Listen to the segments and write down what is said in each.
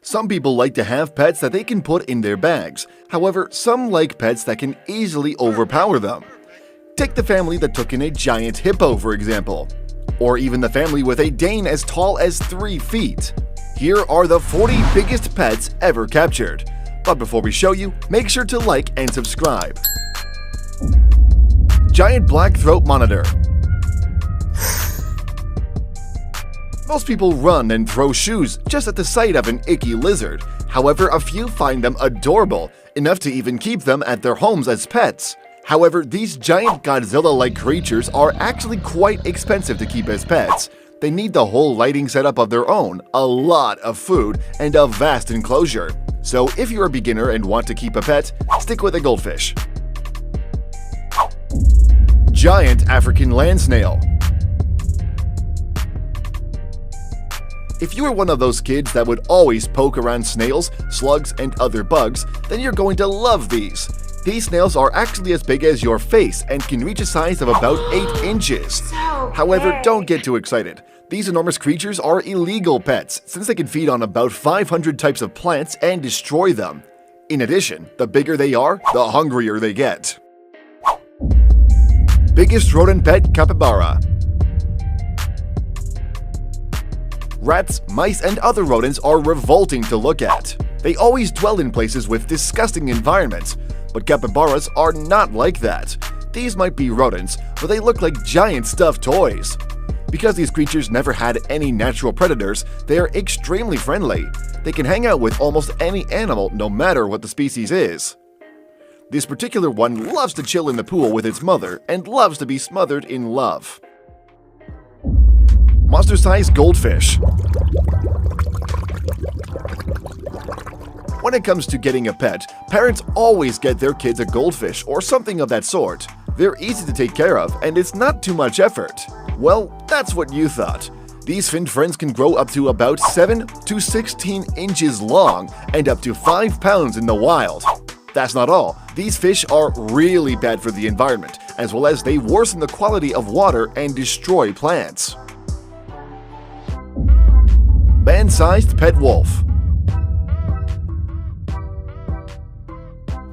Some people like to have pets that they can put in their bags. However, some like pets that can easily overpower them. Take the family that took in a giant hippo, for example. Or even the family with a Dane as tall as 3 feet. Here are the 40 biggest pets ever captured. But before we show you, make sure to like and subscribe. Giant black throat monitor. Most people run and throw shoes just at the sight of an icky lizard. However, a few find them adorable, enough to even keep them at their homes as pets. However, these giant Godzilla-like creatures are actually quite expensive to keep as pets. They need the whole lighting setup of their own, a lot of food, and a vast enclosure. So if you're a beginner and want to keep a pet, stick with a goldfish. Giant African land snail. If you are one of those kids that would always poke around snails, slugs, and other bugs, then you're going to love these. These snails are actually as big as your face and can reach a size of about 8 inches. However, don't get too excited. These enormous creatures are illegal pets, since they can feed on about 500 types of plants and destroy them. In addition, the bigger they are, the hungrier they get. Biggest rodent pet capybara. Rats, mice, and other rodents are revolting to look at. They always dwell in places with disgusting environments, but capybaras are not like that. These might be rodents, but they look like giant stuffed toys. Because these creatures never had any natural predators, they are extremely friendly. They can hang out with almost any animal, no matter what the species is. This particular one loves to chill in the pool with its mother and loves to be smothered in love. Monster-sized goldfish. When it comes to getting a pet, parents always get their kids a goldfish or something of that sort. They're easy to take care of and it's not too much effort. Well, that's what you thought. These finned friends can grow up to about 7 to 16 inches long and up to 5 pounds in the wild. That's not all. These fish are really bad for the environment, as well as they worsen the quality of water and destroy plants. Man-sized pet wolf.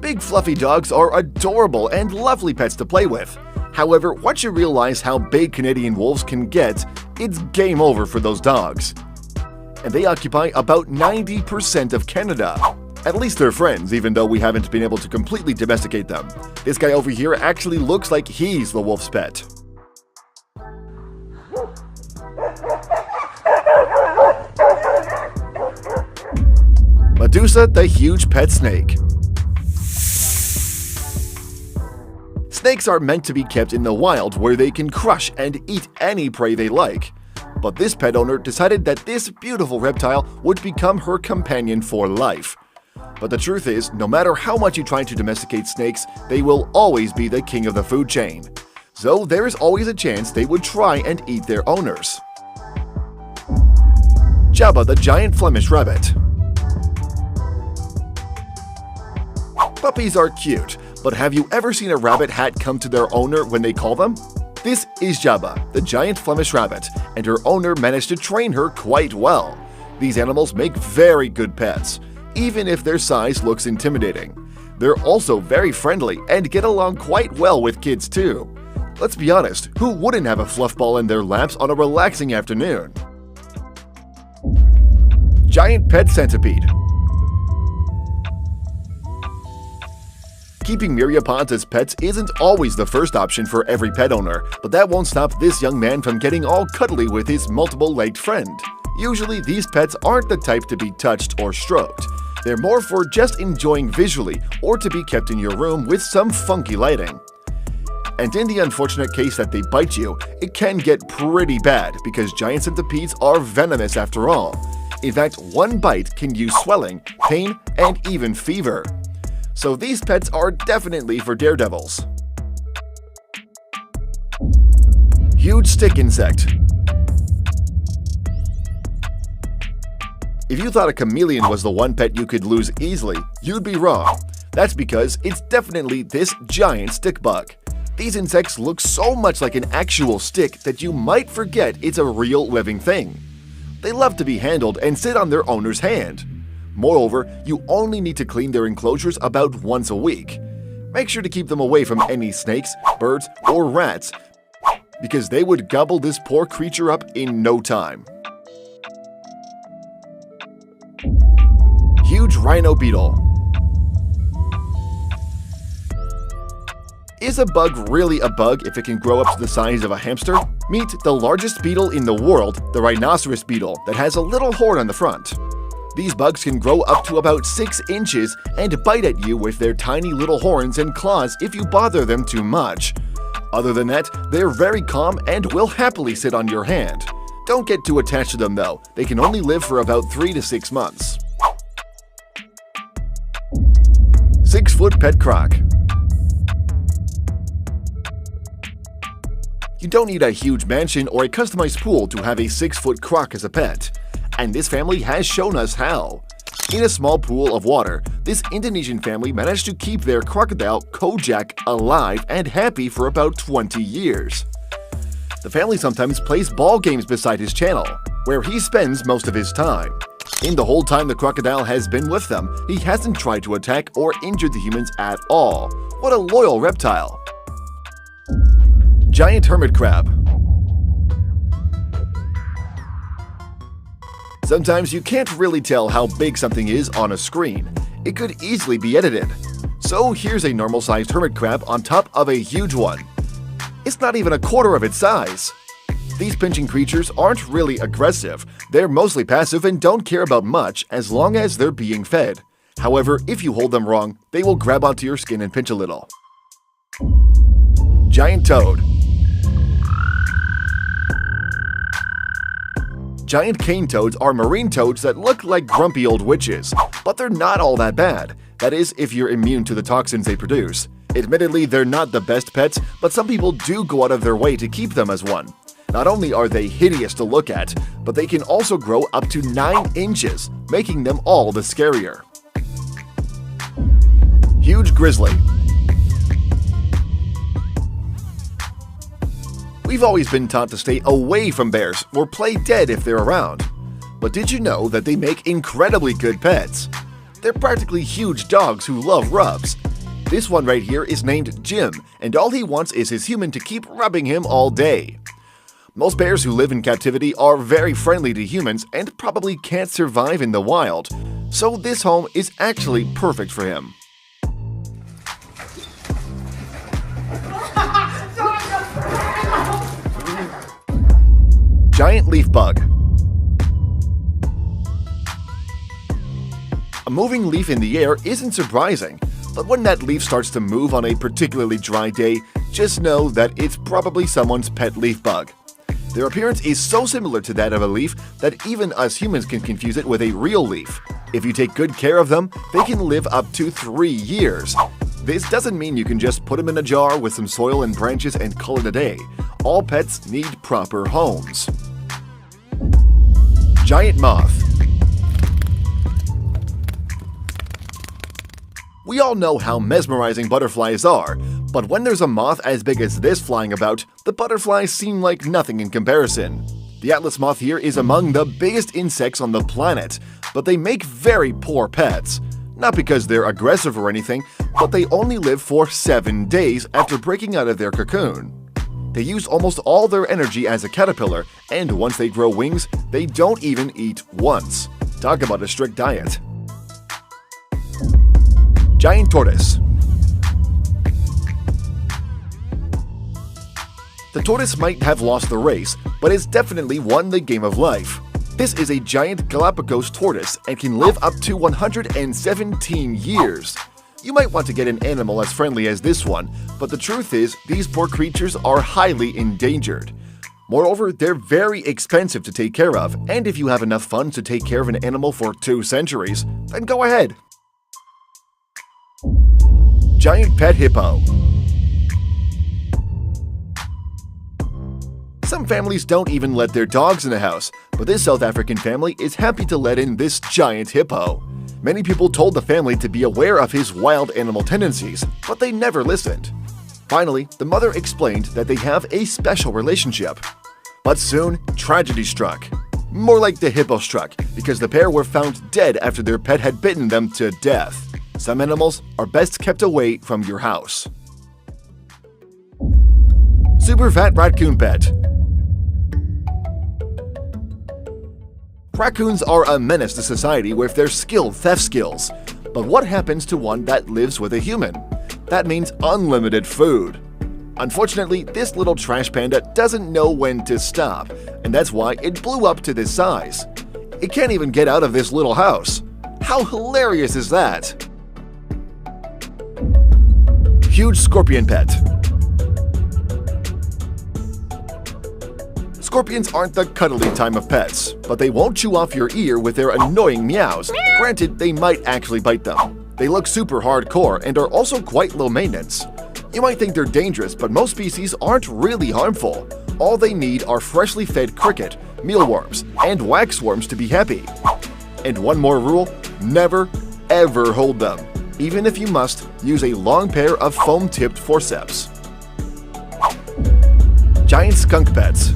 Big fluffy dogs are adorable and lovely pets to play with. However, once you realize how big Canadian wolves can get, it's game over for those dogs. And they occupy about 90% of Canada. At least they're friends, even though we haven't been able to completely domesticate them. This guy over here actually looks like he's the wolf's pet. Medusa, the huge pet snake. Snakes are meant to be kept in the wild where they can crush and eat any prey they like. But this pet owner decided that this beautiful reptile would become her companion for life. But the truth is, no matter how much you try to domesticate snakes, they will always be the king of the food chain. So there is always a chance they would try and eat their owners. Jabba the giant Flemish rabbit. Puppies are cute, but have you ever seen a rabbit hat come to their owner when they call them? This is Jabba, the giant Flemish rabbit, and her owner managed to train her quite well. These animals make very good pets, even if their size looks intimidating. They're also very friendly and get along quite well with kids too. Let's be honest, who wouldn't have a fluff ball in their laps on a relaxing afternoon? Giant pet centipede. Keeping myriapods as pets isn't always the first option for every pet owner, but that won't stop this young man from getting all cuddly with his multiple-legged friend. Usually, these pets aren't the type to be touched or stroked. They're more for just enjoying visually or to be kept in your room with some funky lighting. And in the unfortunate case that they bite you, it can get pretty bad because giant centipedes are venomous after all. In fact, one bite can use swelling, pain, and even fever. So these pets are definitely for daredevils. Huge stick insect. If you thought a chameleon was the one pet you could lose easily, you'd be wrong. That's because it's definitely this giant stick bug. These insects look so much like an actual stick that you might forget it's a real living thing. They love to be handled and sit on their owner's hand. Moreover, you only need to clean their enclosures about once a week. Make sure to keep them away from any snakes, birds, or rats, because they would gobble this poor creature up in no time. Huge rhino beetle. Is a bug really a bug if it can grow up to the size of a hamster? Meet the largest beetle in the world, the rhinoceros beetle, that has a little horn on the front. These bugs can grow up to about 6 inches and bite at you with their tiny little horns and claws if you bother them too much. Other than that, they're very calm and will happily sit on your hand. Don't get too attached to them though, they can only live for about 3 to 6 months. 6-foot pet croc. You don't need a huge mansion or a customized pool to have a 6-foot croc as a pet. And this family has shown us how. In a small pool of water, this Indonesian family managed to keep their crocodile Kojak alive and happy for about 20 years. The family sometimes plays ball games beside his channel, where he spends most of his time. In the whole time the crocodile has been with them, he hasn't tried to attack or injure the humans at all. What a loyal reptile! Giant hermit crab. Sometimes you can't really tell how big something is on a screen. It could easily be edited. So here's a normal-sized hermit crab on top of a huge one. It's not even a quarter of its size. These pinching creatures aren't really aggressive. They're mostly passive and don't care about much as long as they're being fed. However, if you hold them wrong, they will grab onto your skin and pinch a little. Giant toad. Giant cane toads are marine toads that look like grumpy old witches, but they're not all that bad. That is, if you're immune to the toxins they produce. Admittedly, they're not the best pets, but some people do go out of their way to keep them as one. Not only are they hideous to look at, but they can also grow up to 9 inches, making them all the scarier. Huge grizzly. We've always been taught to stay away from bears or play dead if they're around. But did you know that they make incredibly good pets? They're practically huge dogs who love rubs. This one right here is named Jim, and all he wants is his human to keep rubbing him all day. Most bears who live in captivity are very friendly to humans and probably can't survive in the wild, so this home is actually perfect for him. Giant leaf bug. A moving leaf in the air isn't surprising, but when that leaf starts to move on a particularly dry day, just know that it's probably someone's pet leaf bug. Their appearance is so similar to that of a leaf that even us humans can confuse it with a real leaf. If you take good care of them, they can live up to 3 years. This doesn't mean you can just put them in a jar with some soil and branches and call it a day. All pets need proper homes. Giant moth. We all know how mesmerizing butterflies are, but when there's a moth as big as this flying about, the butterflies seem like nothing in comparison. The Atlas moth here is among the biggest insects on the planet, but they make very poor pets. Not because they're aggressive or anything, but they only live for 7 days after breaking out of their cocoon. They use almost all their energy as a caterpillar, and once they grow wings, they don't even eat once. Talk about a strict diet. Giant tortoise. The tortoise might have lost the race, but it's definitely won the game of life. This is a giant Galapagos tortoise and can live up to 117 years. You might want to get an animal as friendly as this one, but the truth is, these poor creatures are highly endangered. Moreover, they're very expensive to take care of, and if you have enough funds to take care of an animal for 2 centuries, then go ahead. Giant pet hippo. Some families don't even let their dogs in the house, but this South African family is happy to let in this giant hippo. Many people told the family to be aware of his wild animal tendencies, but they never listened. Finally, the mother explained that they have a special relationship. But soon, tragedy struck. More like the hippo struck, because the pair were found dead after their pet had bitten them to death. Some animals are best kept away from your house. Super fat raccoon pet. Raccoons are a menace to society with their skilled theft skills. But what happens to one that lives with a human? That means unlimited food. Unfortunately, this little trash panda doesn't know when to stop, and that's why it blew up to this size. It can't even get out of this little house. How hilarious is that? Huge scorpion pet. Scorpions aren't the cuddly type of pets, but they won't chew off your ear with their annoying meows. Granted, they might actually bite them. They look super hardcore and are also quite low maintenance. You might think they're dangerous, but most species aren't really harmful. All they need are freshly fed cricket, mealworms, and waxworms to be happy. And one more rule: never, ever hold them. Even if you must, use a long pair of foam-tipped forceps. Giant skunk pets.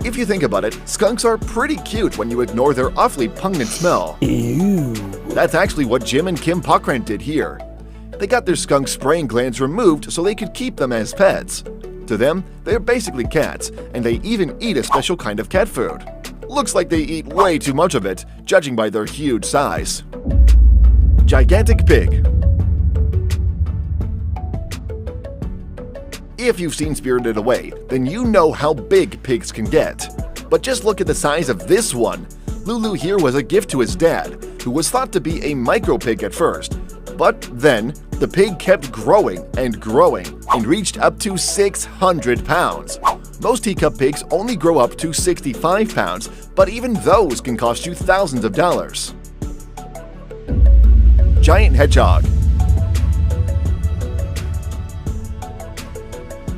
If you think about it, skunks are pretty cute when you ignore their awfully pungent smell. Ew. That's actually what Jim and Kim Pokrant did here. They got their skunk spraying glands removed so they could keep them as pets. To them, they're basically cats, and they even eat a special kind of cat food. Looks like they eat way too much of it, judging by their huge size. Gigantic pig. If you've seen Spirited Away, then you know how big pigs can get. But just look at the size of this one. Lulu here was a gift to his dad, who was thought to be a micro pig at first. But then, the pig kept growing and reached up to 600 pounds. Most teacup pigs only grow up to 65 pounds, but even those can cost you thousands of dollars. Giant hedgehog.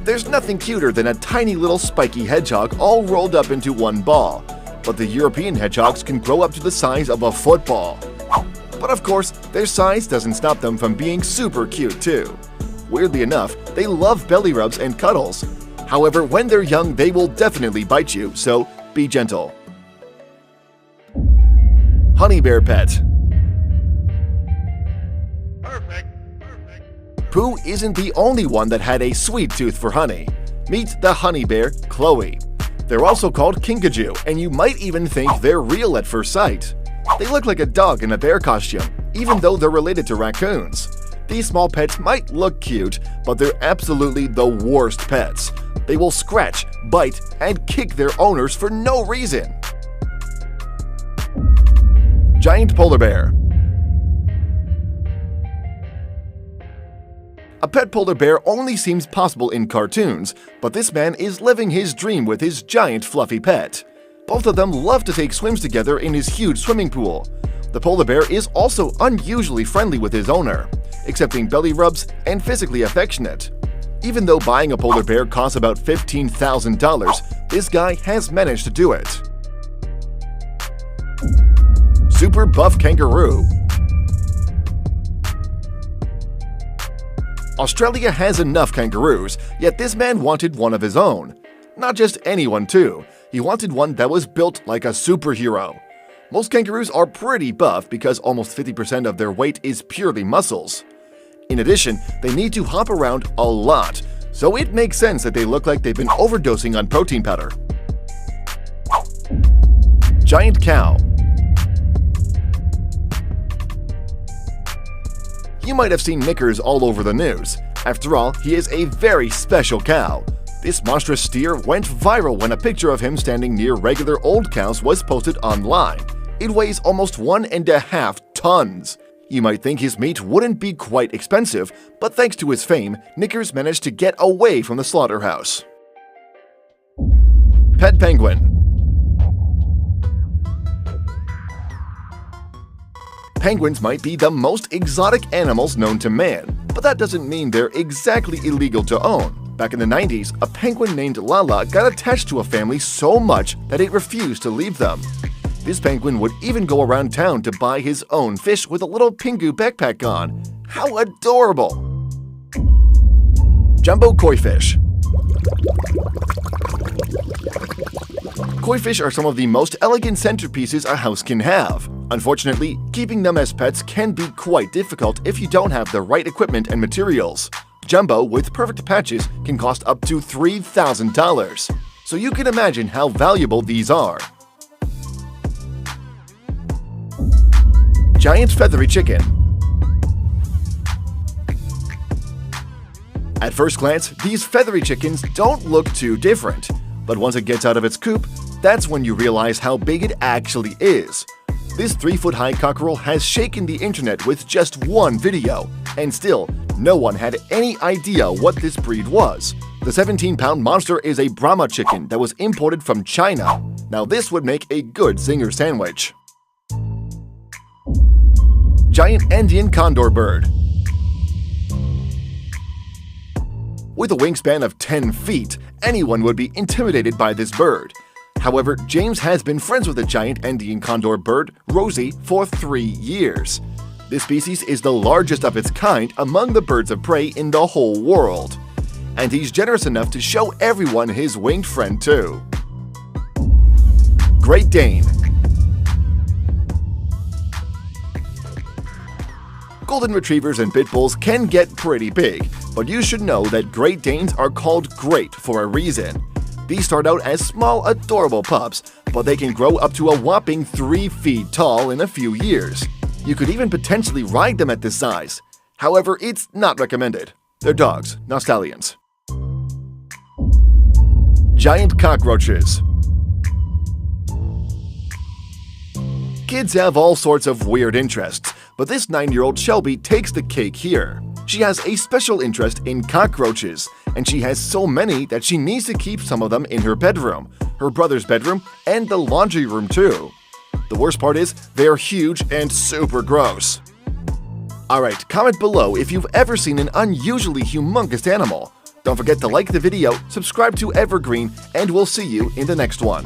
There's nothing cuter than a tiny little spiky hedgehog all rolled up into one ball, but the European hedgehogs can grow up to the size of a football. But of course, their size doesn't stop them from being super cute too. Weirdly enough, they love belly rubs and cuddles. However, when they're young, they will definitely bite you, so be gentle. Honey bear pet. Pooh isn't the only one that had a sweet tooth for honey. Meet the honey bear, Chloe. They're also called kinkajou, and you might even think they're real at first sight. They look like a dog in a bear costume, even though they're related to raccoons. These small pets might look cute, but they're absolutely the worst pets. They will scratch, bite, and kick their owners for no reason. Giant polar bear. A pet polar bear only seems possible in cartoons, but this man is living his dream with his giant fluffy pet. Both of them love to take swims together in his huge swimming pool. The polar bear is also unusually friendly with his owner, accepting belly rubs and physically affectionate. Even though buying a polar bear costs about $15,000, this guy has managed to do it. Super buff kangaroo. Australia has enough kangaroos, yet this man wanted one of his own. Not just anyone too, he wanted one that was built like a superhero. Most kangaroos are pretty buff because almost 50% of their weight is purely muscles. In addition, they need to hop around a lot, so it makes sense that they look like they've been overdosing on protein powder. Giant cow. You might have seen Knickers all over the news. After all, he is a very special cow. This monstrous steer went viral when a picture of him standing near regular old cows was posted online. It weighs almost 1.5 tons. You might think his meat wouldn't be quite expensive, but thanks to his fame, Knickers managed to get away from the slaughterhouse. Pet penguin. Penguins might be the most exotic animals known to man, but that doesn't mean they're exactly illegal to own. Back in the 90s, a penguin named Lala got attached to a family so much that it refused to leave them. This penguin would even go around town to buy his own fish with a little Pingu backpack on. How adorable! Jumbo koi fish. Koi fish are some of the most elegant centerpieces a house can have. Unfortunately, keeping them as pets can be quite difficult if you don't have the right equipment and materials. Jumbo with perfect patches can cost up to $3,000, so you can imagine how valuable these are. Giant feathery chicken. At first glance, these feathery chickens don't look too different, but once it gets out of its coop, that's when you realize how big it actually is. This 3-foot-high cockerel has shaken the internet with just one video, and still, no one had any idea what this breed was. The 17-pound monster is a Brahma chicken that was imported from China. Now this would make a good zinger sandwich. Giant Andean condor bird. With a wingspan of 10 feet, anyone would be intimidated by this bird. However, James has been friends with the giant Andean condor bird, Rosie, for 3 years. This species is the largest of its kind among the birds of prey in the whole world. And he's generous enough to show everyone his winged friend too. Great Dane. Golden Retrievers and Pit Bulls can get pretty big, but you should know that Great Danes are called great for a reason. These start out as small, adorable pups, but they can grow up to a whopping 3 feet tall in a few years. You could even potentially ride them at this size. However, it's not recommended. They're dogs, not stallions. Giant cockroaches. Kids have all sorts of weird interests, but this 9-year-old Shelby takes the cake here. She has a special interest in cockroaches, and she has so many that she needs to keep some of them in her bedroom, her brother's bedroom, and the laundry room too. The worst part is, they're huge and super gross. Alright, comment below if you've ever seen an unusually humongous animal. Don't forget to like the video, subscribe to Evergreen, and we'll see you in the next one.